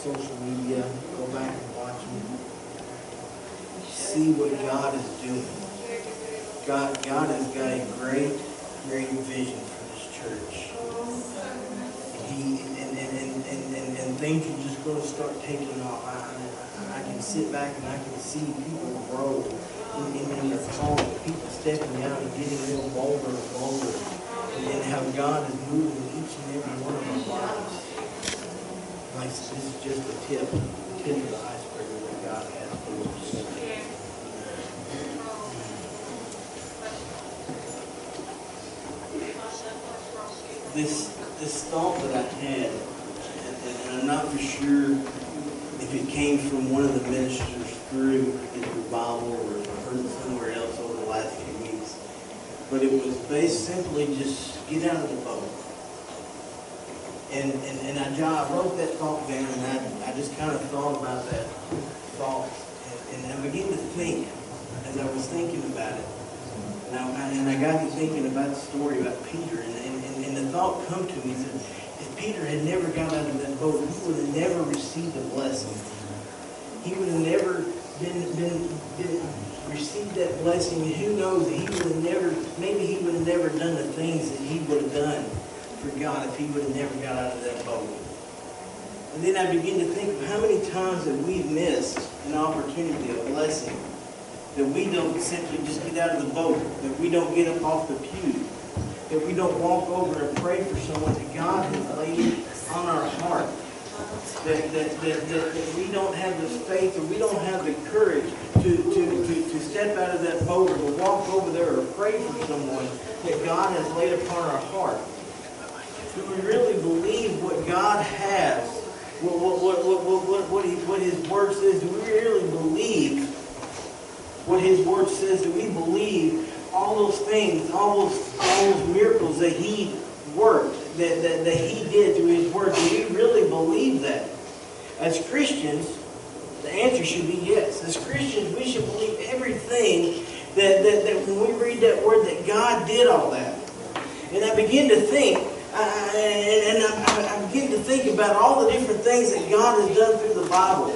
social media, go back and watch them. See what God is doing. God has got a great vision for this church. And things are just going to start taking off. I can sit back and I can see people grow in their calling, people stepping out and getting a little bolder and bolder, and how God is moving in each and every one of our lives. Like, this is just the tip of the iceberg of what God has for us. This thought that I had, and I'm not for sure if it came from one of the ministers through his revival or if I heard it somewhere else over the last few weeks, but it was based simply just get out of the boat. And I wrote that thought down, and I just kind of thought about that thought, and I began to think as I was thinking about it. And I got to thinking about the story about Peter, and the thought come to me that if Peter had never got out of that boat, he would have never received the blessing. He would have never been received that blessing. And who knows, that he would have never, maybe he would have never done the things that he would have done for God if he would have never got out of that boat. And then I begin to think of how many times that we've missed an opportunity, a blessing, that we don't simply just get out of the boat, that we don't get up off the pew, that we don't walk over and pray for someone that God has laid on our heart, that we don't have the faith or we don't have the courage to step out of that boat or to walk over there or pray for someone that God has laid upon our heart. Do we really believe what God has, what His Word says? Do we really believe what His Word says? Do we believe all those things, all those miracles that He worked, that He did through His Word? Do we really believe that? As Christians, the answer should be yes. As Christians, we should believe everything that when we read that Word, that God did all that. And I begin to think, I begin to think about all the different things that God has done through the Bible.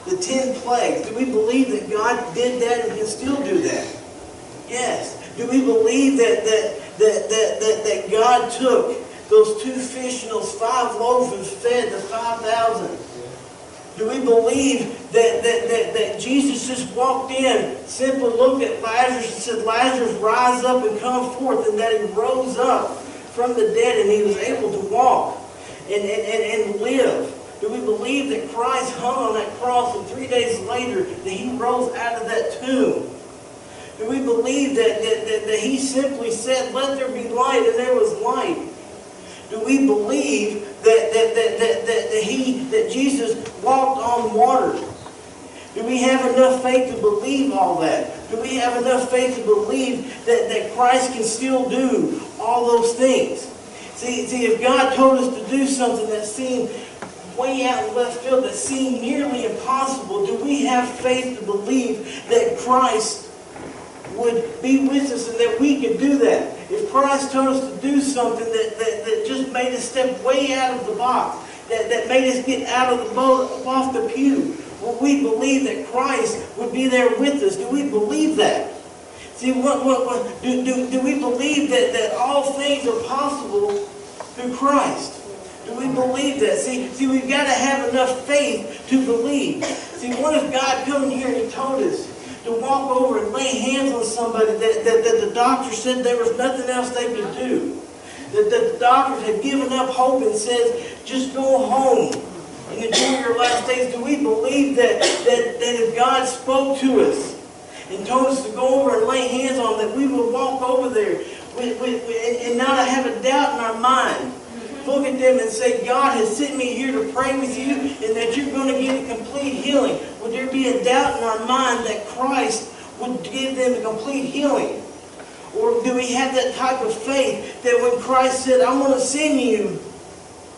The 10 plagues. Do we believe that God did that and can still do that? Yes. Do we believe that God took those 2 fish and those 5 loaves and fed the 5,000? Do we believe that Jesus just walked in, simply looked at Lazarus and said, Lazarus, rise up and come forth, and that he rose up from the dead and he was able to walk and live? Do we believe that Christ hung on that cross and 3 days later that He rose out of that tomb? Do we believe that He simply said, let there be light, and there was light? Do we believe that Jesus walked on water? Do we have enough faith to believe all that? Do we have enough faith to believe that Christ can still do all those things? See, if God told us to do something that seemed way out in left field, that seemed nearly impossible, do we have faith to believe that Christ would be with us and that we could do that? If Christ told us to do something that just made us step way out of the box, that made us get out of the boat, off the pew, will we believe that Christ would be there with us? Do we believe that? See, do we believe that all things are possible through Christ? Do we believe that? See, we've got to have enough faith to believe. See, what if God come in here and He told us to walk over and lay hands on somebody that the doctor said there was nothing else they could do? That the doctors had given up hope and said, just go home and enjoy your last days. Do we believe that if God spoke to us and told us to go over and lay hands on, that we would walk over there and not have a doubt in our mind? Look at them and say, God has sent me here to pray with you and that you're going to get a complete healing. Would there be a doubt in our mind that Christ would give them a complete healing? Or do we have that type of faith that when Christ said, I'm going to send you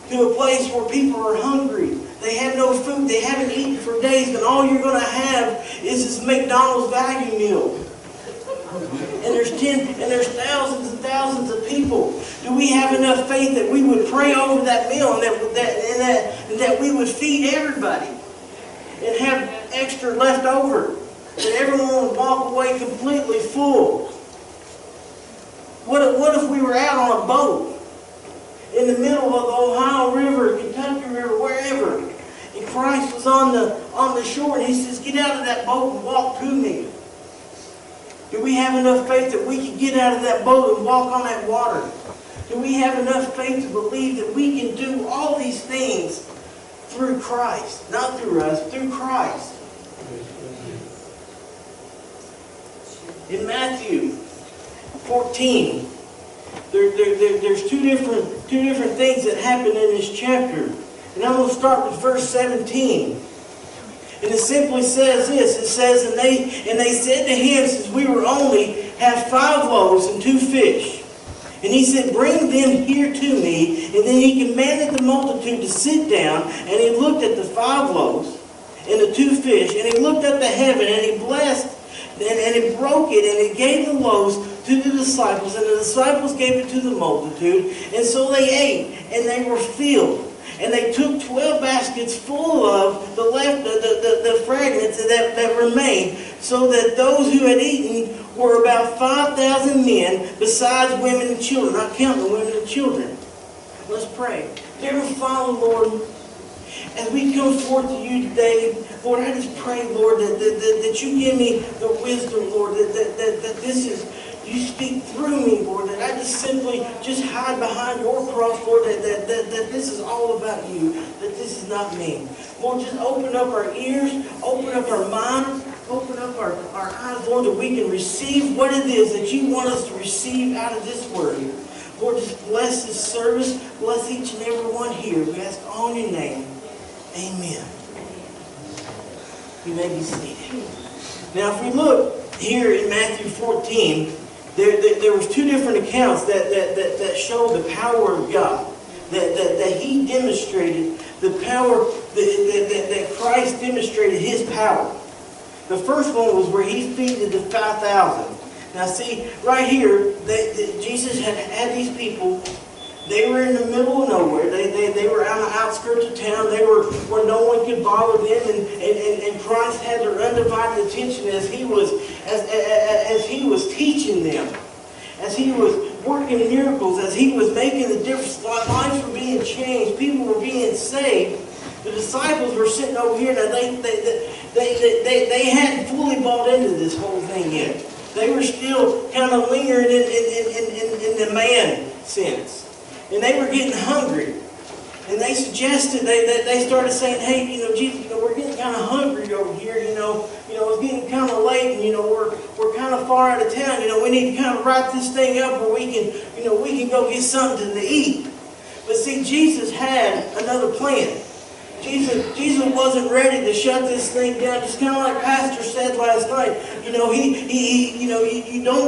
to a place where people are hungry, they have no food, they haven't eaten for days, and all you're going to have is this McDonald's value meal? and there's thousands and thousands of people? Do we have enough faith that we would pray over that meal and that we would feed everybody and have extra left over, that everyone would walk away completely full? What if we were out on a boat in the middle of the Ohio River, Kentucky River, wherever, and Christ was on the shore, and He says, "Get out of that boat and walk to me"? Do we have enough faith that we can get out of that boat and walk on that water? Do we have enough faith to believe that we can do all these things through Christ? Not through us, through Christ. In Matthew 14, there's two different things that happen in this chapter. And I'm going to start with verse 17. And it simply says this. It says, and they said to Him, since we were only have 5 loaves and 2 fish. And He said, "Bring them here to me." And then He commanded the multitude to sit down. And He looked at the 5 loaves and the 2 fish. And He looked up to heaven, and He blessed, and He broke it, and He gave the loaves to the disciples. And the disciples gave it to the multitude. And so they ate, and they were filled. And they took 12 baskets full of the fragments that remained, so that those who had eaten were about 5,000 men, besides women and children. Not counting the women and children. Let's pray. Dear Father, Lord, as we come forth to You today, Lord, I just pray, Lord, that You give me the wisdom, Lord, that this is, You speak through me, Lord, that I just simply just hide behind Your cross, Lord, that this is all about You, that this is not me. Lord, just open up our ears, open up our minds, open up our eyes, Lord, that we can receive what it is that You want us to receive out of this word. Lord, just bless this service, bless each and every one here. We ask all in Your name. Amen. You may be seated. Now, if we look here in Matthew 14, there was 2 different accounts that show the power of God. That He demonstrated the power, that Christ demonstrated His power. The first one was where He feeded the 5,000. Now see, right here, Jesus had these people. They were in the middle of nowhere. They were on the outskirts of town. They were where no one could bother them. And Christ had their undivided attention as He was teaching them, as He was working miracles, as He was making the difference. Lives were being changed. People were being saved. The disciples were sitting over here. Now they hadn't fully bought into this whole thing yet. They were still kind of lingering in the man sense. And they were getting hungry. And they suggested, they started saying, "Hey, Jesus, we're getting kind of hungry over here, it's getting kind of late, and, we're kind of far out of town, we need to kind of wrap this thing up where we can go get something to eat." But see, Jesus had another plan. Jesus wasn't ready to shut this thing down. Just kind of like Pastor said last night. You don't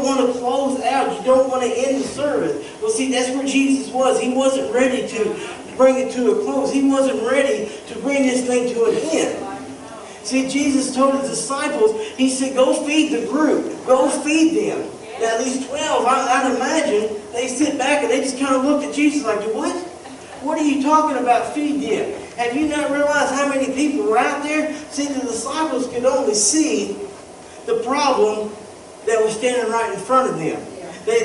want to close out. You don't want to end the service. Well, see, that's where Jesus was. He wasn't ready to bring it to a close. He wasn't ready to bring this thing to an end. See, Jesus told His disciples, He said, "Go feed the group. Go feed them." Now, these 12, I'd imagine, they sit back and they just kind of looked at Jesus like, "What? What are you talking about, feed them? Have you not realized how many people were out there?" See, the disciples could only see the problem that was standing right in front of them. They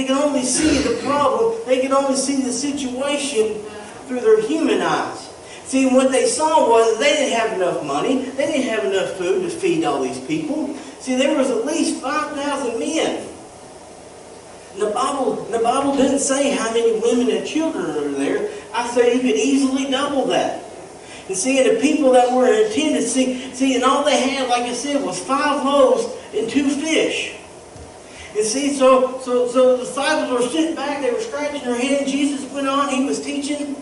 could only see the problem. They could only see the situation through their human eyes. See, what they saw was they didn't have enough money. They didn't have enough food to feed all these people. See, there was at least 5,000 men. The Bible doesn't say how many women and children are there. I say you could easily double that. And see, and the people that were in attendance, see, and all they had, like I said, was 5 loaves and 2 fish. And see, so the disciples were sitting back, they were scratching their head. Jesus went on, He was teaching.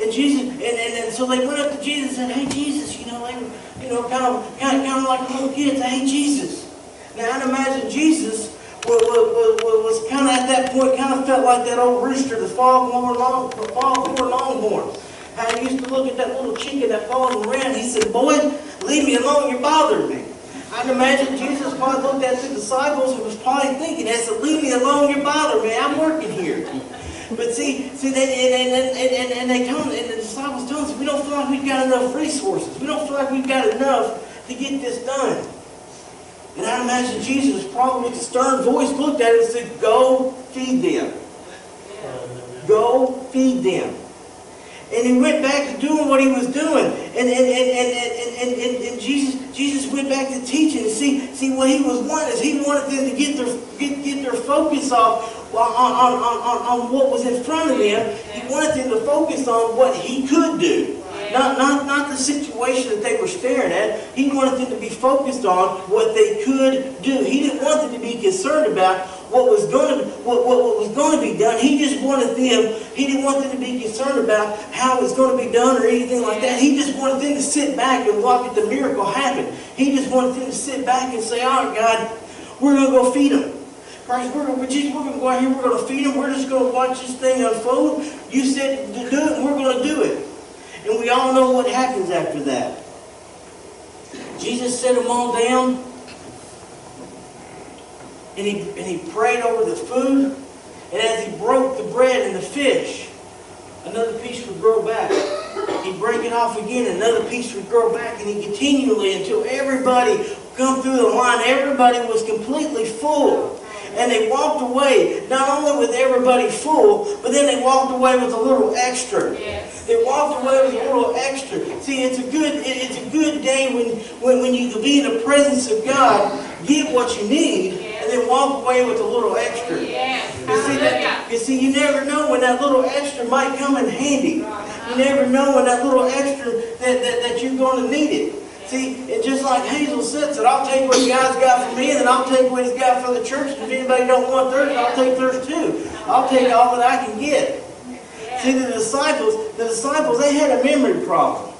And Jesus, and so they went up to Jesus and said, "Hey, Jesus," they were, kind of like little kids. "Hey, Jesus." Now, I'd imagine Jesus was kind of at that point, kind of felt like that old rooster, the foghorn longhorn. How he used to look at that little chicken that followed him around. He said, "Boy, leave me alone, you're bothering me." I'd imagine Jesus probably looked at the disciples and was probably thinking, "They said, leave me alone, you're bothering me, I'm working here." But see, they told him, and the disciples told us, we don't feel like we've got enough resources. We don't feel like we've got enough to get this done. And I imagine Jesus probably with a stern voice looked at him and said, "Go feed them. Go feed them." And he went back to doing what he was doing. And Jesus went back to teaching. And see what he was wanting is he wanted them to get their focus off on what was in front of them. He wanted them to focus on what he could do. Not the situation that they were staring at. He wanted them to be focused on what they could do. He didn't want them to be concerned about what was going to be done. He just wanted them. He didn't want them to be concerned about how it was going to be done or anything like that. He just wanted them to sit back and watch the miracle happen. He just wanted them to sit back and say, "All right, God, we're going to go feed them. Christ, we're going to go out here. We're going to feed them. We're just going to watch this thing unfold. You said to do it, and we're going to do it." And we all know what happens after that. Jesus set them all down. And he prayed over the food. And as he broke the bread and the fish, another piece would grow back. He'd break it off again, another piece would grow back. And he continually, until everybody come through the line, everybody was completely full. And they walked away, not only with everybody full, but then they walked away with a little extra. Yes. They walked away with a little extra. See, it's a good day when you can be in the presence of God, get what you need, and then walk away with a little extra. Yes. You see, you never know when that little extra might come in handy. You never know when that little extra that you're going to need it. See, and just like Hazel said, I'll take what God's got for me, and then I'll take what He's got for the church. And if anybody don't want theirs, I'll take theirs too. I'll take all that I can get. See, the disciples, they had a memory problem.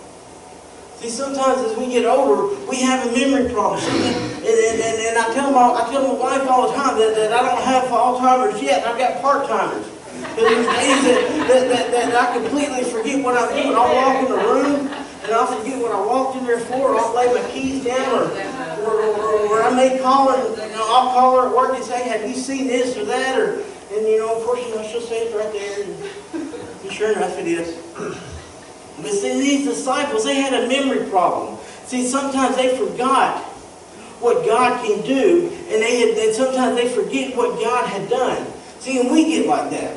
See, sometimes as we get older, we have a memory problem. And I tell my wife all the time that I don't have all-timers yet. I've got part-timers. There's days that I completely forget what I'm doing. I'll walk in the room, and I'll forget what I walked in there for, or I'll lay my keys down, or I may call her, I'll call her at work and say, "Have you seen this or that?" And of course, she'll say it's right there. And sure enough, it is. But see, these disciples, they had a memory problem. See, sometimes they forgot what God can do, and sometimes they forget what God had done. See, and we get like that.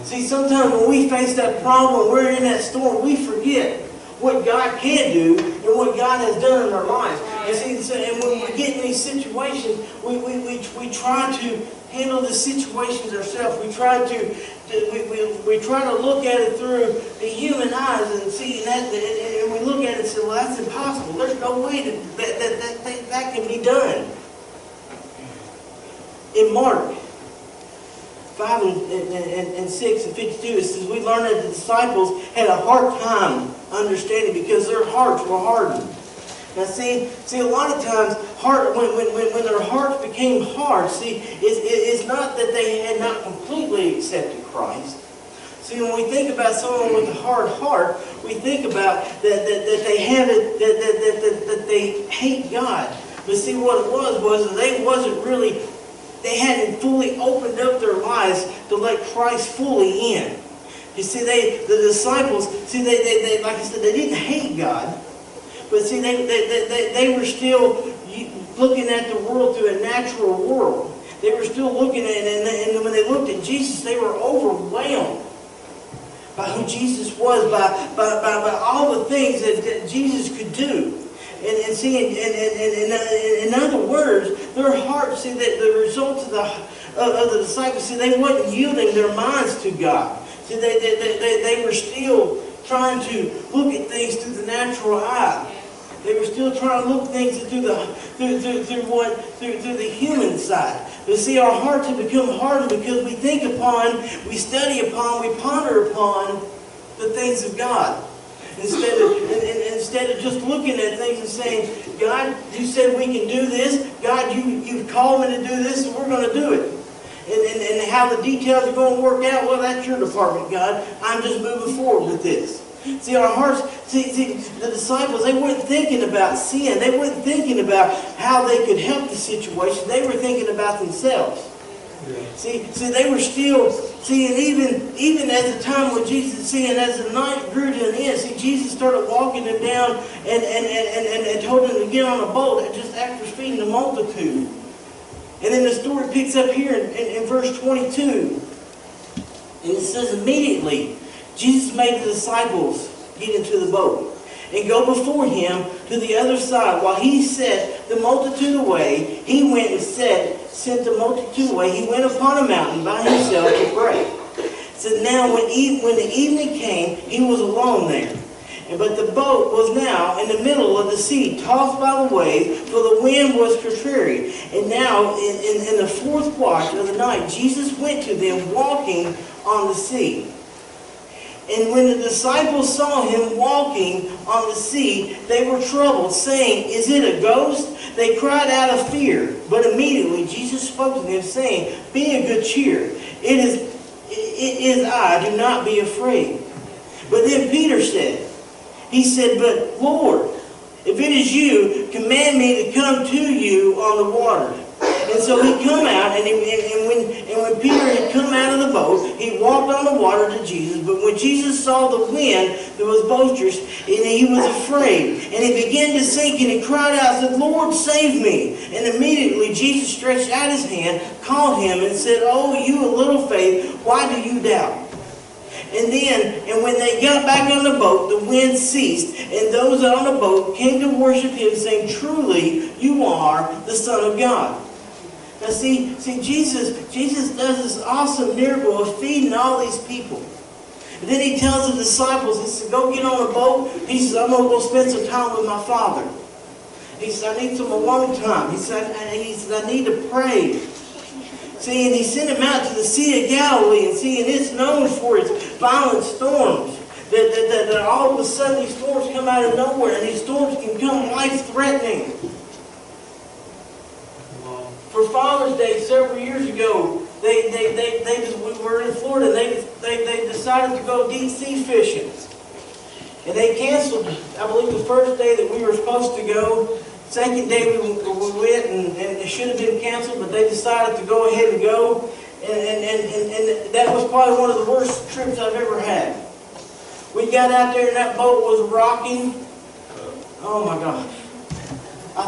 See, sometimes when we face that problem, we're in that storm, we forget what God can do and what God has done in our lives. And see, and when we get in these situations, we try to handle the situations ourselves. We try to look at it through the human eyes and see that, and we look at it and say, "Well, that's impossible. There's no way that can be done." In Mark 5 and 6 and 52, it says, we learn that the disciples had a hard time understanding because their hearts were hardened. Now see, a lot of times, when their hearts became hard, see, it's not that they had not completely accepted Christ. See, when we think about someone with a hard heart, we think about that they have it, that they hate God. But see, what it was they hadn't fully opened up their lives to let Christ fully in. You see, the disciples, see, they like I said, they didn't hate God, but see, they were still looking at the world through a natural world. They were still looking at it, and when they looked at Jesus, they were overwhelmed by who Jesus was, by all the things that Jesus could do. And see, in other words, their hearts, see, that the results of the disciples, see, they wasn't yielding their minds to God. See, they were still trying to look at things through the natural eye. They were still trying to look at things through the human side. But see, our hearts have become hardened because we think upon, we study upon, we ponder upon the things of God. Instead of just looking at things and saying, "God, you said we can do this. God, you've called me to do this, and we're going to do it." And how the details are going to work out, well, that's your department, God. I'm just moving forward with this. See, our hearts, see, the disciples, they weren't thinking about sin. They weren't thinking about how they could help the situation. They were thinking about themselves. See, they were still, and even at the time when Jesus, and as the night grew to an end, Jesus started walking them down and told them to get on a boat just after feeding the multitude. And then the story picks up here in verse 22. And it says, immediately, Jesus made the disciples get into the boat and go before him to the other side. While he sent the multitude away, he went and sent the multitude away. He went upon a mountain by himself to pray. So now when the evening came, he was alone there. But the boat was now in the middle of the sea, tossed by the waves, for the wind was contrary. And now, in the fourth watch of the night, Jesus went to them walking on the sea. And when the disciples saw him walking on the sea, they were troubled, saying, "Is it a ghost?" They cried out of fear. But immediately Jesus spoke to them, saying, "Be of good cheer. It is I. Do not be afraid." But then Peter said, "But Lord, if it is you, command me to come to you on the water." And so he come out, and when Peter had come out of the boat, he walked on the water to Jesus. But when Jesus saw the wind that was boisterous, and he was afraid, and he began to sink, and he cried out, said, "Lord, save me!" And immediately Jesus stretched out his hand, called him, and said, "Oh, you of little faith, why do you doubt?" And when they got back on the boat, the wind ceased, and those on the boat came to worship him, saying, "Truly, you are the Son of God." Now see, Jesus does this awesome miracle of feeding all these people. And then he tells the disciples, he said, "Go get on a boat." He says, "I'm going to go spend some time with my Father." He said, "I need some alone time." He said, "I need to pray." See, and he sent him out to the Sea of Galilee, and it's known for its violent storms. That all of a sudden these storms come out of nowhere, and these storms can come life-threatening. For Father's Day several years ago, we were in Florida. They decided to go deep sea fishing, and they canceled. I believe the first day that we were supposed to go. Second day we went, and it should have been canceled, but they decided to go ahead and go. And that was probably one of the worst trips I've ever had. We got out there, and that boat was rocking. Oh my gosh! I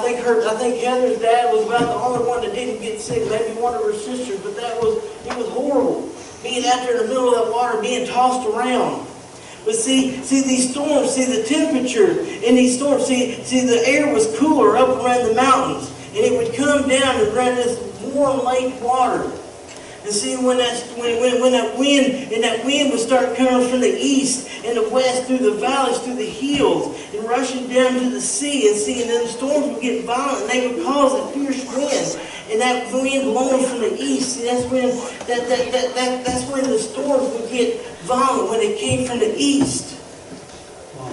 think Heather's dad was about the only one that didn't get sick. Maybe one of her sisters, but it was horrible. Being out there in the middle of that water, being tossed around. But see these storms, the temperature in these storms, the air was cooler up around the mountains, and it would come down and run this warm lake water. And see, when that wind would start coming from the east and the west, through the valleys, through the hills, and rushing down to the sea, and then the storms would get violent, and they would cause a fierce wind. And that wind blowing from the east, that's when the storms would get violent, when it came from the east.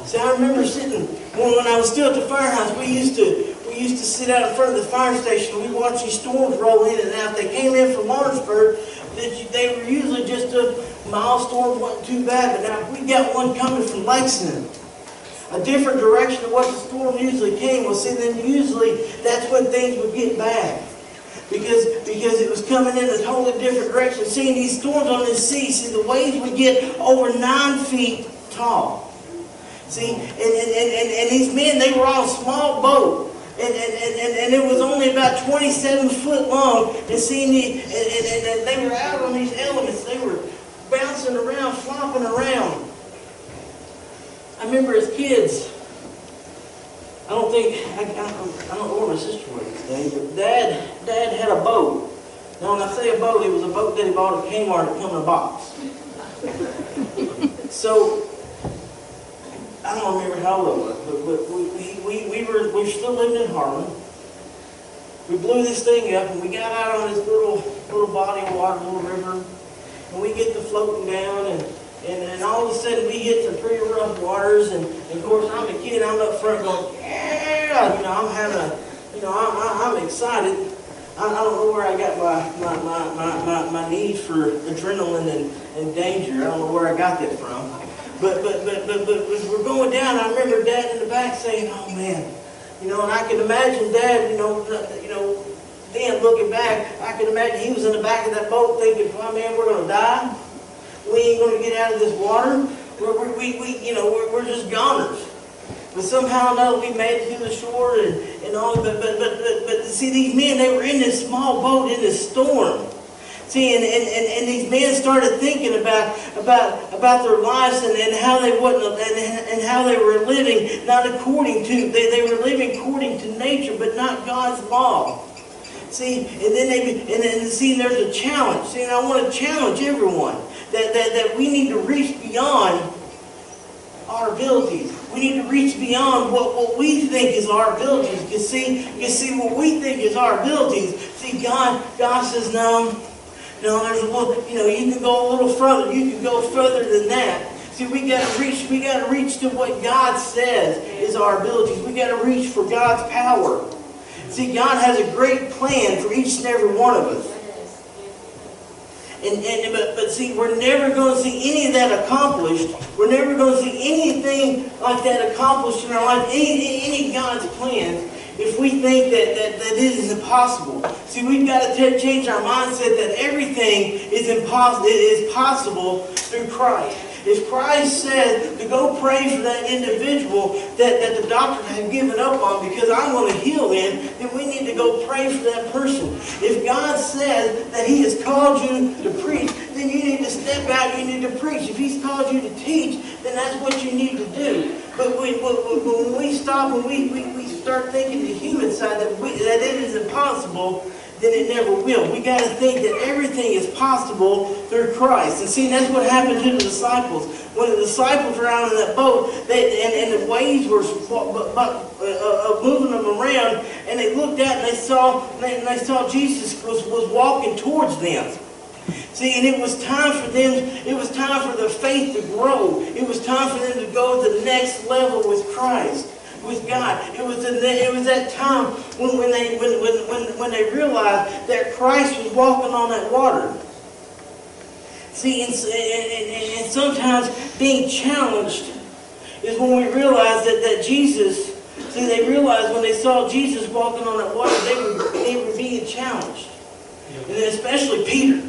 See, I remember sitting when I was still at the firehouse. We used to sit out in front of the fire station. We watched these storms roll in and out. If they came in from Lawrenceburg, they were usually just a mild storm, wasn't too bad. But now if we got one coming from Lexington, a different direction of what the storm usually came, then usually that's when things would get bad. Because it was coming in a totally different direction. Seeing these storms on the sea, the waves would get over 9 feet tall. See, and these men, they were on a small boat. And it was only about 27 foot long. And they were out on these elements. They were bouncing around, flopping around. I remember as kids, I don't know where my sister was today, but Dad had a boat. Now when I say a boat, it was a boat that he bought at Kmart that came in a box. So I don't remember how old I was, but we were still living in Harlan. We blew this thing up, and we got out on this little body of water, little river, and we get to floating down, and all of a sudden we hit some pretty rough waters, and of course I'm a kid, I'm up front going, yeah, I'm having I'm excited. I don't know where I got my need for adrenaline and danger. I don't know where I got that from. But as we're going down, I remember Dad in the back saying, "Oh man," and I can imagine Dad, then looking back, I can imagine he was in the back of that boat thinking, "Oh man, we're going to die. We ain't going to get out of this water. We're just goners." But somehow or another, we made it to the shore and all. But see, these men, they were in this small boat in this storm. See, and these men started thinking about their lives and how they wasn't and how they were living not according to they were living according to nature, but not God's law. See, and then see, there's a challenge. See, and I want to challenge everyone that we need to reach beyond our abilities. We need to reach beyond what we think is our abilities. You see what we think is our abilities. See, God says, no, there's a little, you can go a little further. You can go further than that. See, we got to reach to what God says is our abilities. We got to reach for God's power. See, God has a great plan for each and every one of us. But see, we're never going to see any of that accomplished. We're never going to see anything like that accomplished in our life, any God's plans, if we think that it is impossible. See, we've got to change our mindset that everything is possible through Christ. If Christ says to go pray for that individual that the doctor has given up on because I'm going to heal them, then we need to go pray for that person. If God says that He has called you to preach, then you need to step out, you need to preach. If He's called you to teach, then that's what you need to do. But when we stop and we start thinking the human side that it is impossible, then it never will. We got to think that everything is possible through Christ. And see, that's what happened to the disciples. When the disciples were out in that boat, and the waves were moving them around, and they looked out and they saw Jesus was walking towards them. See, and it was time for their faith to grow. It was time for them to go to the next level with Christ, with God. It was that time when they realized that Christ was walking on that water. See, and sometimes being challenged is when we realize that Jesus. See, they realized when they saw Jesus walking on that water, they were being challenged, and especially Peter.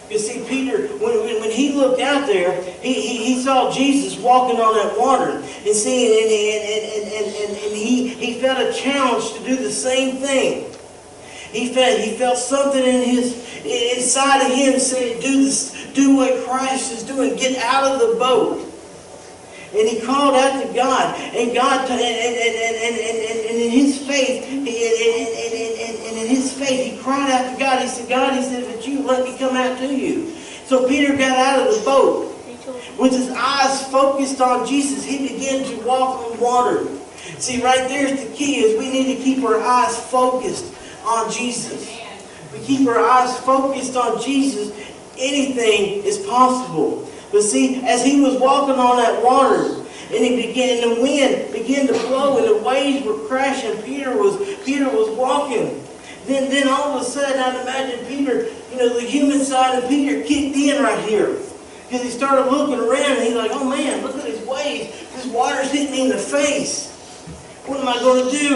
You see, Peter, when he looked out there, he saw Jesus walking on that water, and see, and he felt a challenge to do the same thing. He felt something inside of him saying, do what Christ is doing. Get out of the boat. And he called out to God, and God, and in his faith, he cried out to God. He said, "God," he said, "if you let me come out to you." So Peter got out of the boat with his eyes focused on Jesus. He began to walk on water. See, right there's the key: is we need to keep our eyes focused on Jesus. We keep our eyes focused on Jesus. Anything is possible. But see, as he was walking on that water, and the wind began to blow, and the waves were crashing, Peter was walking. Then all of a sudden, I'd imagine Peter, the human side of Peter kicked in right here. Because he started looking around, and he's like, "Oh man, look at these waves. This water's hitting me in the face. What am I going to do?"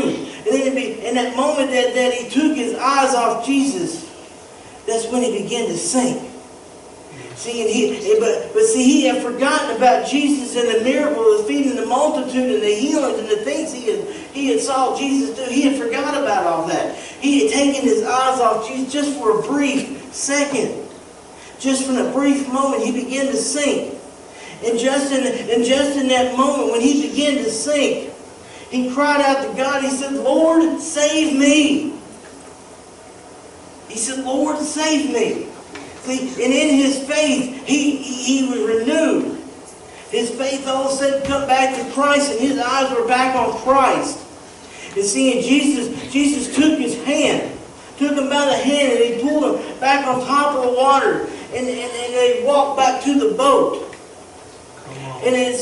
And then in that moment that he took his eyes off Jesus, that's when he began to sink. See, but he had forgotten about Jesus and the miracle of feeding the multitude and the healings and the things he had saw Jesus do. He had forgot about all that. He had taken his eyes off Jesus just for a brief second. Just for a brief moment, he began to sink. And just in that moment, when he began to sink, he cried out to God. He said, "Lord, save me." He said, "Lord, save me." See, and in his faith, he was renewed. His faith all of a sudden come back to Christ, and his eyes were back on Christ. And seeing Jesus took his hand, took him by the hand, and he pulled him back on top of the water, and they walked back to the boat. And then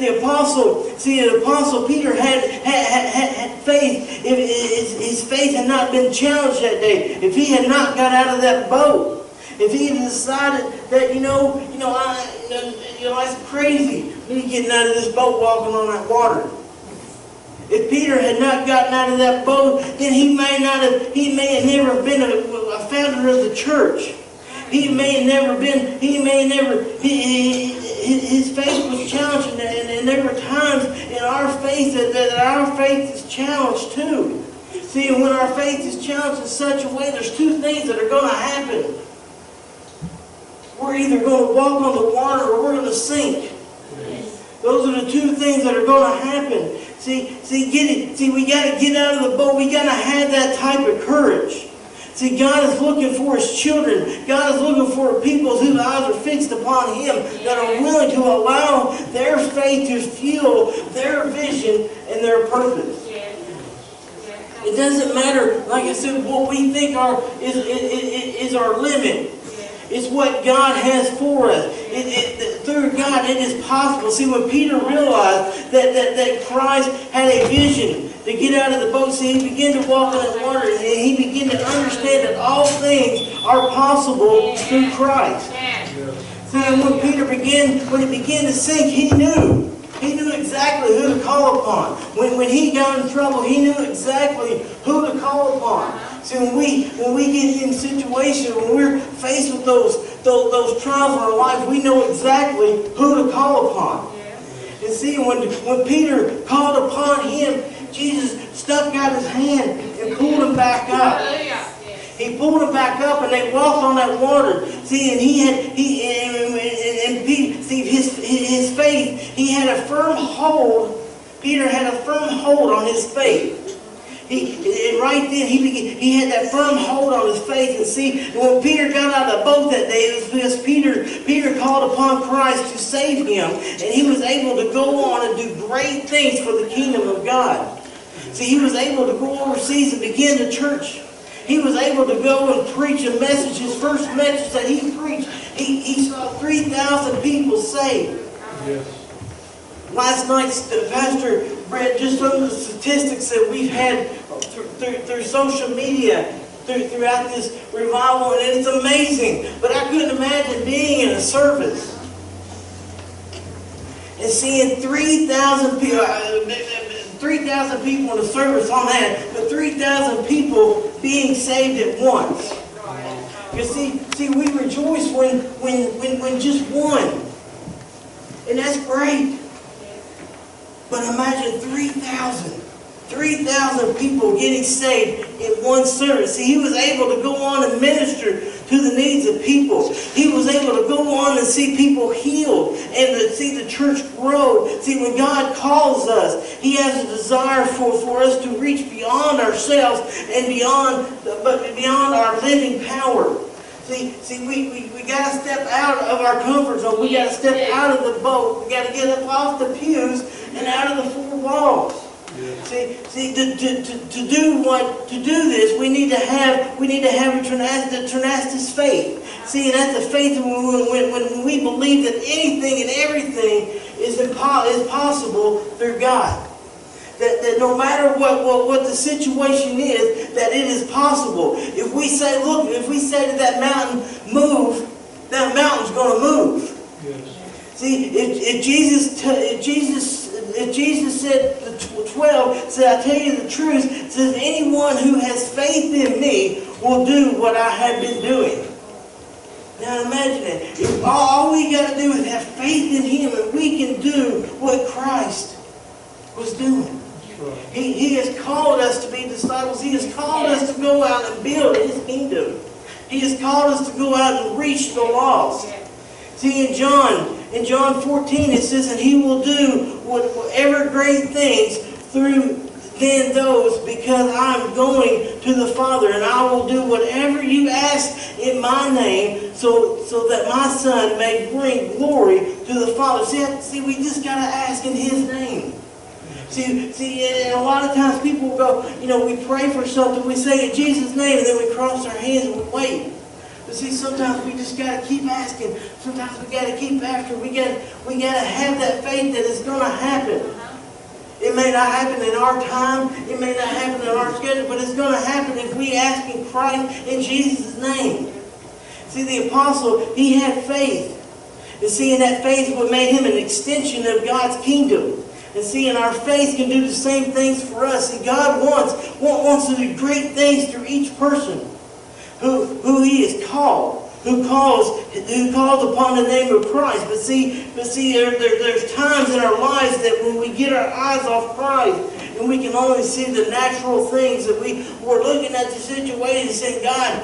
the apostle Peter had faith. If his faith had not been challenged that day, if he had not got out of that boat, if he had decided that, that's crazy, me getting out of this boat walking on that water. If Peter had not gotten out of that boat, then he may have never been a founder of the church. His faith was challenged, and there were times in our faith that our faith is challenged too. See, when our faith is challenged in such a way, there's two things that are going to happen. We're either going to walk on the water or we're going to sink. Those are the two things that are going to happen. See, we got to get out of the boat. We got to have that type of courage. See, God is looking for His children. God is looking for people whose eyes are fixed upon Him, that are willing to allow their faith to fuel their vision and their purpose. It doesn't matter, like I said, what we think is our limit. It's what God has for us. Through God, it is possible. See, when Peter realized that Christ had a vision to get out of the boat, see, he began to walk on the water, and he began to understand that all things are possible through Christ. See, and when he began to sink, he knew. He knew exactly who to call upon. When he got in trouble, he knew exactly who to call upon. See, when we get in situations, when we're faced with those trials in our life, we know exactly who to call upon. And see, when Peter called upon Him, Jesus stuck out His hand and pulled him back up. He pulled him back up, and they walked on that water. See, and his faith, he had a firm hold. Peter had a firm hold on his faith. Right then, he had that firm hold on his faith. And see, when Peter got out of the boat that day, it was because Peter called upon Christ to save him, and he was able to go on and do great things for the kingdom of God. See, he was able to go overseas and begin the church. He was able to go and preach a message. His first message that he preached, he saw 3,000 people saved. Yes. Last night, Pastor read just some of the statistics that we've had through social media throughout this revival, and it's amazing. But I couldn't imagine being in a service and seeing 3,000 people. 3,000 people in the service on that, but 3,000 people being saved at once. You see, we rejoice when just one, and that's great. But imagine 3,000 people getting saved in one service. See, he was able to go on and minister to the needs of people. He was able to go on and see people healed and to see the church grow. See, when God calls us, He has a desire for us to reach beyond ourselves and beyond our living power. See, we got to step out of our comfort zone. We got to step out of the boat. We got to get up off the pews and out of the four walls. Yeah. See, to do this, we need to have a tenacious faith. See, and that's the faith when we believe that anything and everything is possible through God. That no matter what the situation is, that it is possible. If we say to that mountain, move, that mountain's going to move. Yes. See, if Jesus said, the 12 said, I tell you the truth, says anyone who has faith in me will do what I have been doing. Now imagine it. If all we got to do is have faith in Him, and we can do what Christ was doing. He has called us to be disciples. He has called us to go out and build His kingdom. He has called us to go out and reach the lost. See, in John 14 it says, and He will do whatever great things through then those, because I'm going to the Father, and I will do whatever you ask in my name, so that my Son may bring glory to the Father. See, we just got to ask in His name. See, and a lot of times people go, we pray for something, we say in Jesus' name, and then we cross our hands and we wait. But see, sometimes we just got to keep asking. Sometimes we got to keep after. We got to have that faith that it's going to happen. It may not happen in our time. It may not happen in our schedule, but it's going to happen if we ask in Christ in Jesus' name. See, the apostle, he had faith. And see, and that faith what made him an extension of God's kingdom. And see, and our faith can do the same things for us. See, God wants to do great things through each person who He has called, who calls upon the name of Christ. But see, there's times in our lives that when we get our eyes off Christ, and we can only see the natural things, that we're looking at the situation and saying, God,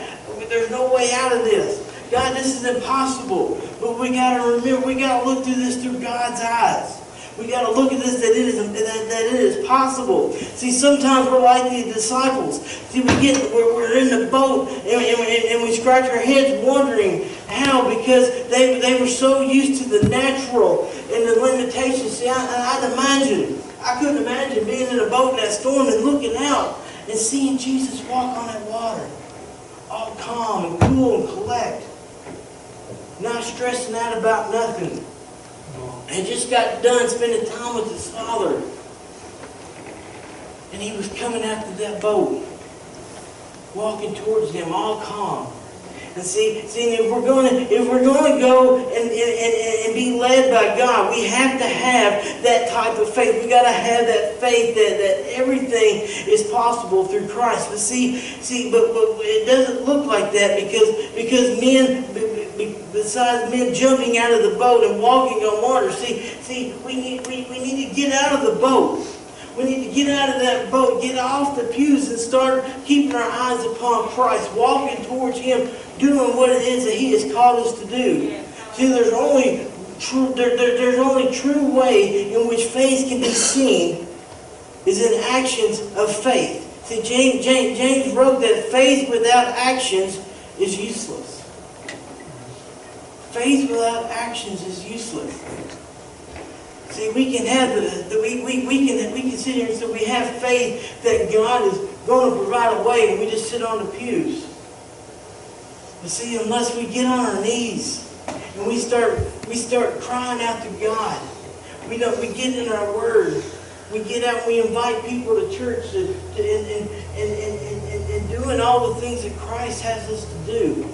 there's no way out of this. God, this is impossible. But we got to remember, we got to look through this through God's eyes. We got to look at this that it is possible. See, sometimes we're like the disciples. See, we're in the boat and we scratch our heads wondering how, because they were so used to the natural and the limitations. See, I couldn't imagine being in a boat in that storm and looking out and seeing Jesus walk on that water, all calm and cool and collect, not stressing out about nothing. And just got done spending time with his Father. And he was coming after that boat, walking towards them, all calm. And see, if we're going to go and be led by God, we have to have that type of faith. We got to have that faith that everything is possible through Christ. But but it doesn't look like that because men, besides men jumping out of the boat and walking on water, we need to get out of the boat. We need to get out of that boat, get off the pews, and start keeping our eyes upon Christ, walking towards Him, doing what it is that He has called us to do. See, there's only true way in which faith can be seen is in actions of faith. See, James wrote that faith without actions is useless. Faith without actions is useless. See, we can sit here and say we have faith that God is going to provide a way, and we just sit on the pews. But see, unless we get on our knees and we start crying out to God, we get in our Word, we get out and we invite people to church and doing all the things that Christ has us to do.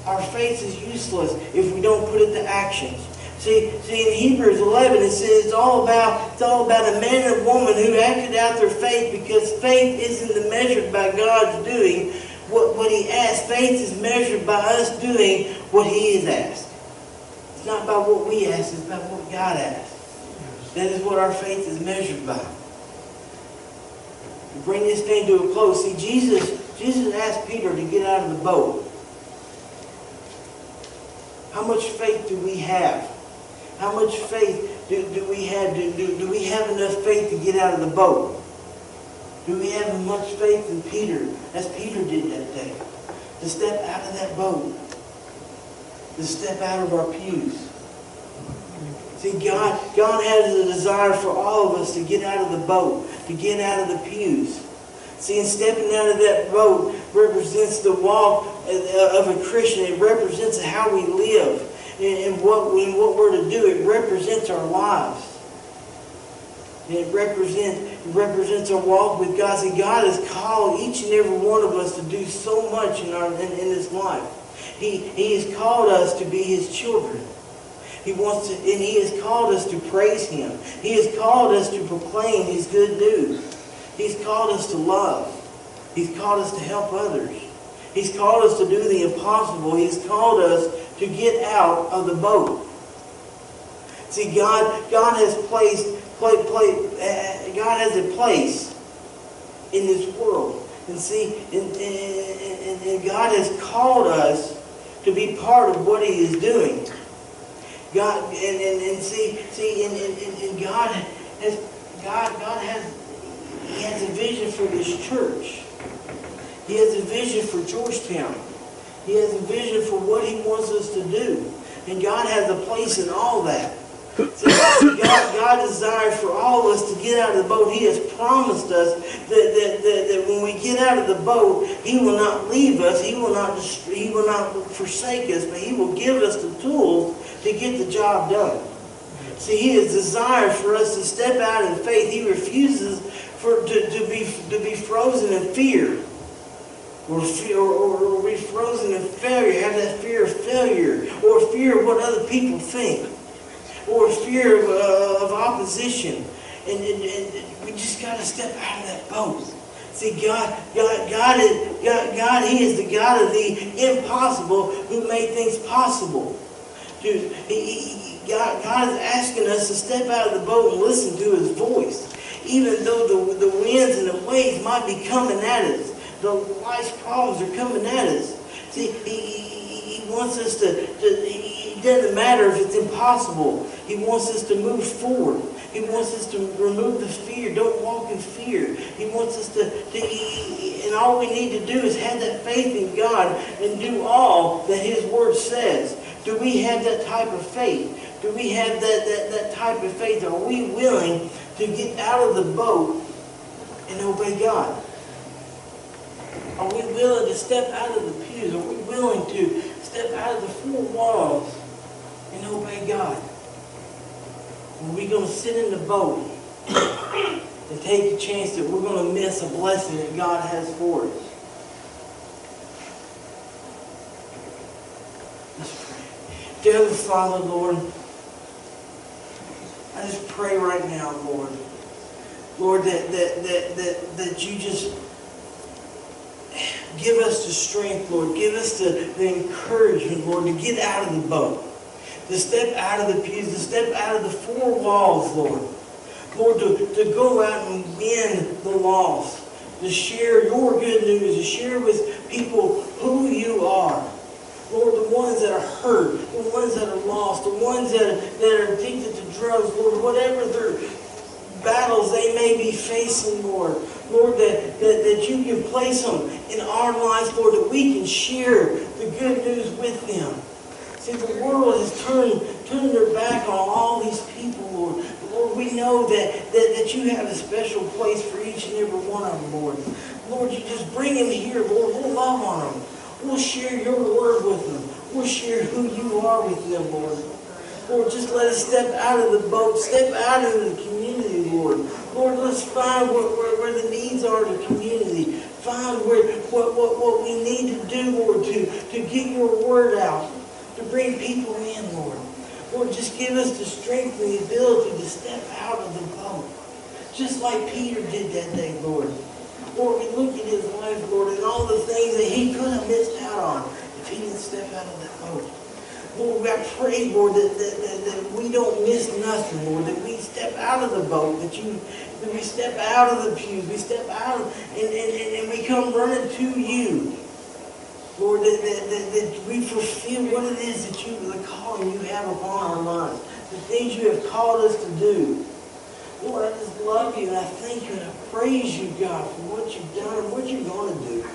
Our faith is useless if we don't put it to actions. See, in Hebrews 11 it says it's all about a man and woman who acted out their faith, because faith isn't measured by God's doing what He asked. Faith is measured by us doing what He has asked. It's not about what we ask, it's about what God asked. That is what our faith is measured by. To bring this thing to a close, see, Jesus asked Peter to get out of the boat. How much faith do we have? How much faith do we have? Do we have enough faith to get out of the boat? Do we have as much faith in Peter as Peter did that day? To step out of that boat. To step out of our pews. See, God has a desire for all of us to get out of the boat. To get out of the pews. See, and stepping out of that boat represents the walk of a Christian. It represents how we live. And what we're to do, it represents our lives. And it represents our walk with God. See, God has called each and every one of us to do so much in this life. He has called us to be His children. He has called us to praise Him. He has called us to proclaim His good news. He's called us to love. He's called us to help others. He's called us to do the impossible. He's called us to get out of the boat. See, God has a place in this world, and see, and God has called us to be part of what He is doing. God has a vision for this church. He has a vision for Georgetown. He has a vision for what He wants us to do. And God has a place in all that. So God desires for all of us to get out of the boat. He has promised us that when we get out of the boat, He will not leave us. He will not forsake us, but He will give us the tools to get the job done. See, He has desired for us to step out in faith. He refuses to be frozen in fear or be frozen in failure, have that fear of failure, or fear of what other people think, or fear of opposition. And we just got to step out of that boat. See, God, He is the God of the impossible who made things possible. Dude, God is asking us to step out of the boat and listen to His voice. Even though the winds and the waves might be coming at us, the life's problems are coming at us. See, He wants us to, it doesn't matter if it's impossible. He wants us to move forward. He wants us to remove the fear. Don't walk in fear. He wants us to and all we need to do is have that faith in God and do all that His Word says. Do we have that type of faith? Do we have that type of faith? Are we willing to get out of the boat and obey God? Are we willing to step out of the pews? Are we willing to step out of the four walls and obey God? Are we going to sit in the boat and take the chance that we're going to miss a blessing that God has for us? Let's pray. Dear Heavenly Father, Lord, I just pray right now, Lord, that you just give us the strength, Lord. Give us the encouragement, Lord, to get out of the boat. To step out of the pews, to step out of the four walls, Lord. Lord, to go out and win the lost. To share your good news. To share with people who you are. Lord, the ones that are hurt. The ones that are lost. The ones that are addicted to drugs. Lord, whatever their battles they may be facing, Lord. Lord, that you can place them in our lives, Lord, that we can share the good news with them. See, the world has turned their back on all these people, Lord. Lord, we know that you have a special place for each and every one of them, Lord. Lord, you just bring them here, Lord. We'll love on them. We'll share your word with them. We'll share who you are with them, Lord. Lord, just let us step out of the boat, step out into the community, Lord. Lord, let's find where the needs are in the community. Find what we need to do, Lord, to get your word out. To bring people in, Lord. Lord, just give us the strength and the ability to step out of the boat. Just like Peter did that day, Lord. Lord, we look at his life, Lord, and all the things that he could have missed out on if he didn't step out of that boat. Lord, I pray, Lord, that we don't miss nothing, Lord, that we step out of the boat, that we step out of the pews, we step out and we come running to you. Lord, that we fulfill what it is that the calling you have upon our lives, the things you have called us to do. Lord, I just love you and I thank you and I praise you, God, for what you've done and what you're going to do.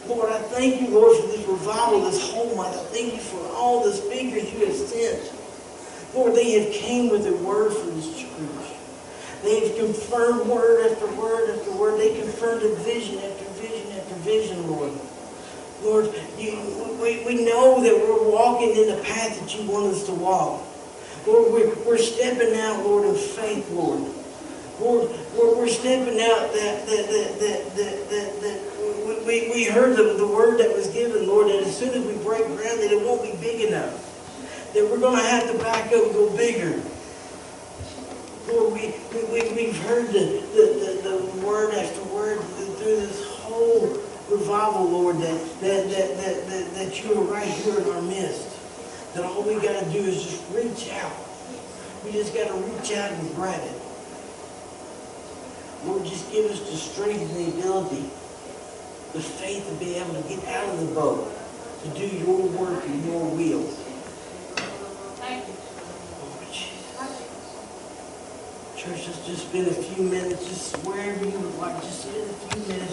Lord, I thank you, Lord, for this revival, this whole month. I thank you for all the speakers you have sent. Lord, they have came with a word for this church. They have confirmed word after word after word. They confirmed a vision after vision after vision, Lord. Lord, we know that we're walking in the path that you want us to walk. Lord, we're stepping out, Lord, in faith, Lord. Lord, we're stepping out that we heard the word that was given, Lord, that as soon as we break ground, that it won't be big enough. That we're going to have to back up and go bigger. Lord, we've heard the word after word through this whole revival, Lord, that you are right here in our midst. That all we got to do is just reach out. We just got to reach out and grab it. Lord, just give us the strength and the ability, the faith to be able to get out of the boat, to do your work and your will. Thank you. Lord Jesus. Church, let's just spend a few minutes, just wherever you would like, just spend a few minutes.